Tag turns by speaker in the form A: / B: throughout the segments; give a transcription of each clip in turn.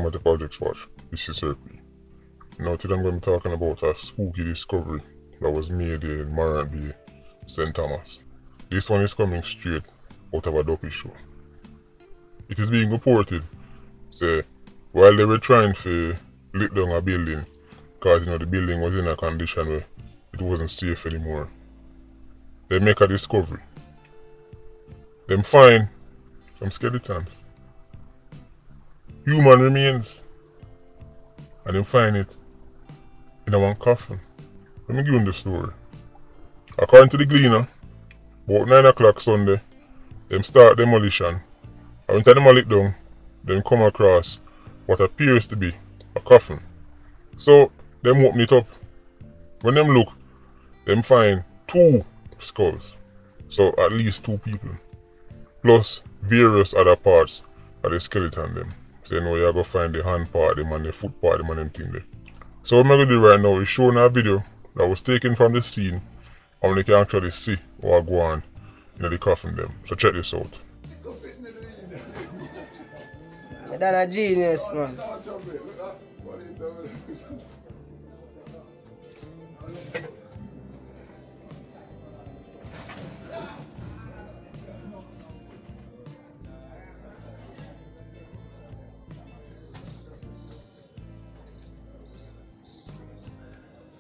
A: welcome to Politricks Watch. This is Sir P. Now today I'm going to be talking about a spooky discovery that was made in Marant Bay, St. Thomas. This one is coming straight out of a dopey show. It is being reported that while they were trying to lick down a building, because the building was in a condition where it wasn't safe anymore, they make a discovery. Them find some skeletons, human remains, and them find it in a one coffin. Let me give you the story. According to the Gleaner, about 9 o'clock Sunday, them start demolition. And when they demolish it down, them come across what appears to be a coffin. So, them open it up. When them look, them find 2 skulls. So, at least 2 people. Plus, various other parts of the skeleton them. So, you know, you're going to find the hand part, them and the foot part, them and them thing there. So, what I'm going to do right now is show a video that was taken from the scene, and you can actually see what go on in the coffin them. So, check this out.
B: That's a genius, man.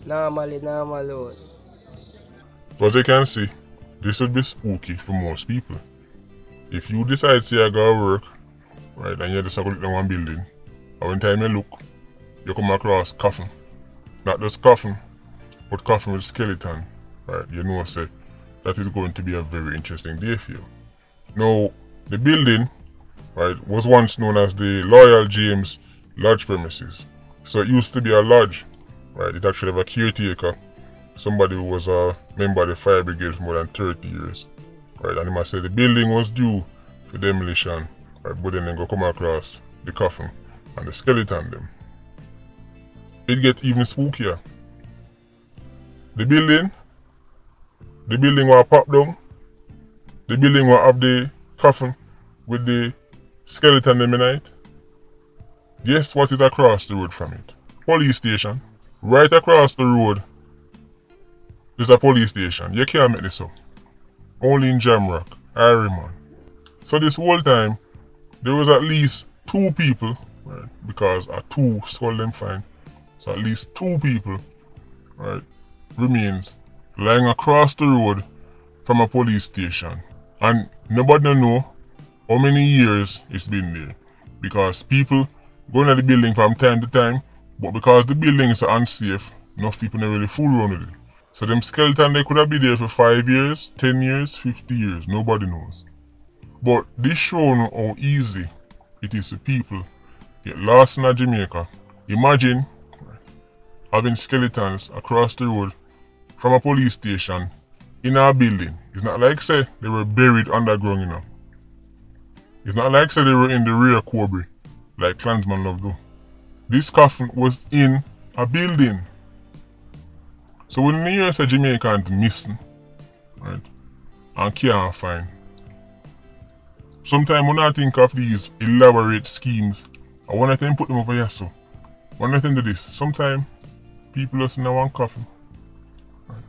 B: Normal.
A: So as you can see, this would be spooky for most people. If you decide to go to work, right, and you just go look down one building, and when time you look, you come across coffin. Not just coffin, but coffin with skeleton, right? You know, say that is going to be a very interesting day for you. Now, the building, right, was once known as the Loyal James Lodge premises. So it used to be a lodge, right? It actually have a caretaker, somebody who was a member of the fire brigade for more than 30 years, right? And he must say the building was due to demolition, right? But then they go come across the coffin and the skeleton them. It get even spookier. The building was popped down. The building will have the coffin with the skeleton them in it. Guess what is across the road from it? Police station. Right across the road is a police station. You can't make this up. Only in Jamrock, Ireland. So this whole time, there was at least 2 people, right? Because a 2 skull them find. So at least 2 people, right, remains lying across the road from a police station. And nobody know how many years it's been there. Because people go into the building from time to time, but because the building is unsafe, enough people don't really fool around with it. So them skeleton, they could have been there for 5 years, 10 years, 50 years, nobody knows. But this shows how easy it is for people get lost in Jamaica. Imagine having skeletons across the road from a police station in a building. It's not like say they were buried underground, you know. It's not like say they were in the rear quarry, like Klansman love do. This coffin was in a building. So when you hear say Jamaican missing, right, and can't find, sometimes when I think of these elaborate schemes, I want to put them over here so. When I think do this, sometimes people just in one coffin, right,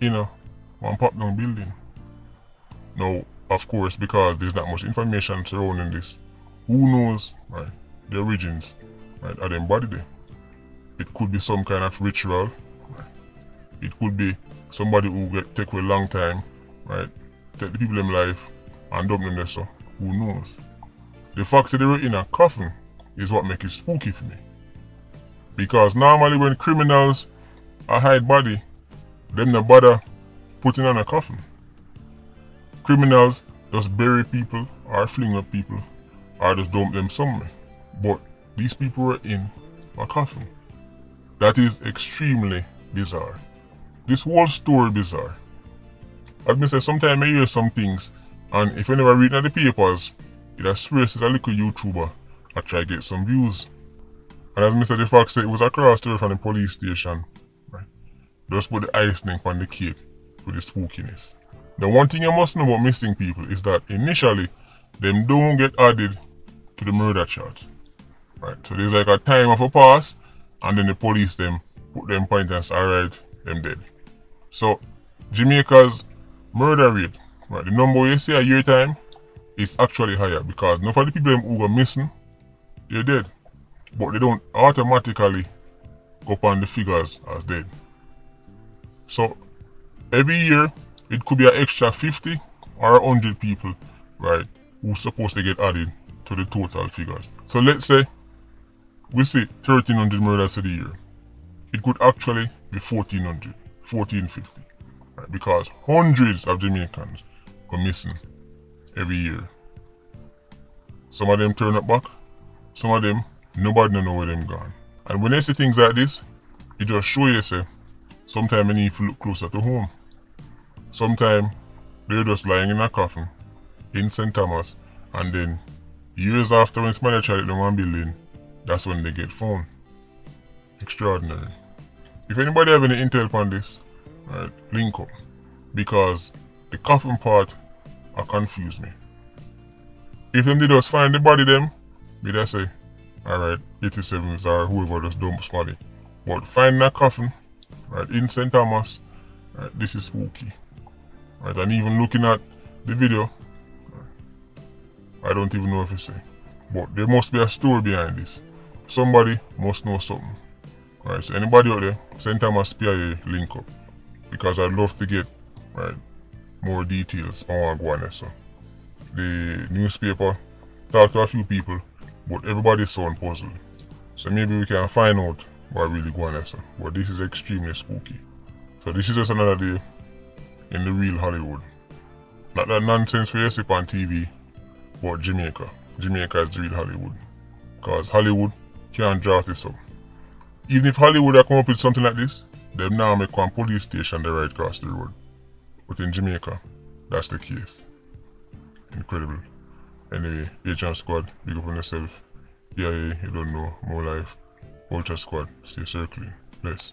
A: in a one pop down building. Now, of course, because there's not much information surrounding this, who knows, right, the origins, right, of them body there. It could be some kind of ritual, right? It could be somebody who take a long time, right, take the people in life and dump them there, so who knows. The fact that they were in a coffin is what makes it spooky for me. Because normally when criminals hide body, them no bother putting on a coffin. Criminals just bury people or fling up people or just dump them somewhere. But these people were in a coffin. That is extremely bizarre. This whole story bizarre. As I say, sometimes I hear some things, and if you never read in the papers, it has swears it's a little YouTuber I try to get some views. And as I said, the fact that it was across the road from the police station, right? Just put the icing on the cake with the spookiness. The one thing you must know about missing people is that initially, them don't get added to the murder charge. Right, so there's like a time of a pass, and then the police them put them point and say, alright, them dead. So Jamaica's murder rate, right, the number you see a year time is actually higher because none of the people who go missing, they're dead. But they don't automatically go up on the figures as dead. So every year it could be an extra 50 or 100 people, right, who's supposed to get added to the total figures. So let's say we see 1,300 murders for the year. It could actually be 1,400, 1,450, right, because hundreds of Jamaicans go missing every year. Some of them turn up back, some of them nobody know where them gone. And when you see things like this, it just show you say sometimes you need to look closer to home. Sometimes they're just lying in a coffin in St. Thomas, and then years after when somebody tried it in one building, that's when they get found. Extraordinary. If anybody have any intel on this, right, link up. Because the coffin part confuse me. If them did just find the body them, they just say, alright, 87s or whoever just dumps body. But finding a coffin, right, in St. Thomas, right, this is spooky. Right, and even looking at the video, right, I don't even know if it's say. But there must be a story behind this. Somebody must know something. Right, so anybody out there, St. Thomas PIA link up. Because I'd love to get, right, more details on Guanessa. The newspaper talked to a few people, but everybody's so puzzled. So maybe we can find out what really Guanessa. But this is extremely spooky. So this is just another day in the real Hollywood. Not that nonsense we see on TV, but Jamaica. Jamaica is the real Hollywood. Because Hollywood can't draft this up. Even if Hollywood had come up with something like this, them now make one police station right across the road. But in Jamaica, that's the case. Incredible. Anyway, Agent Squad, big up on yourself. Yeah, you don't know, more life. Ultra Squad, stay circling. Bless.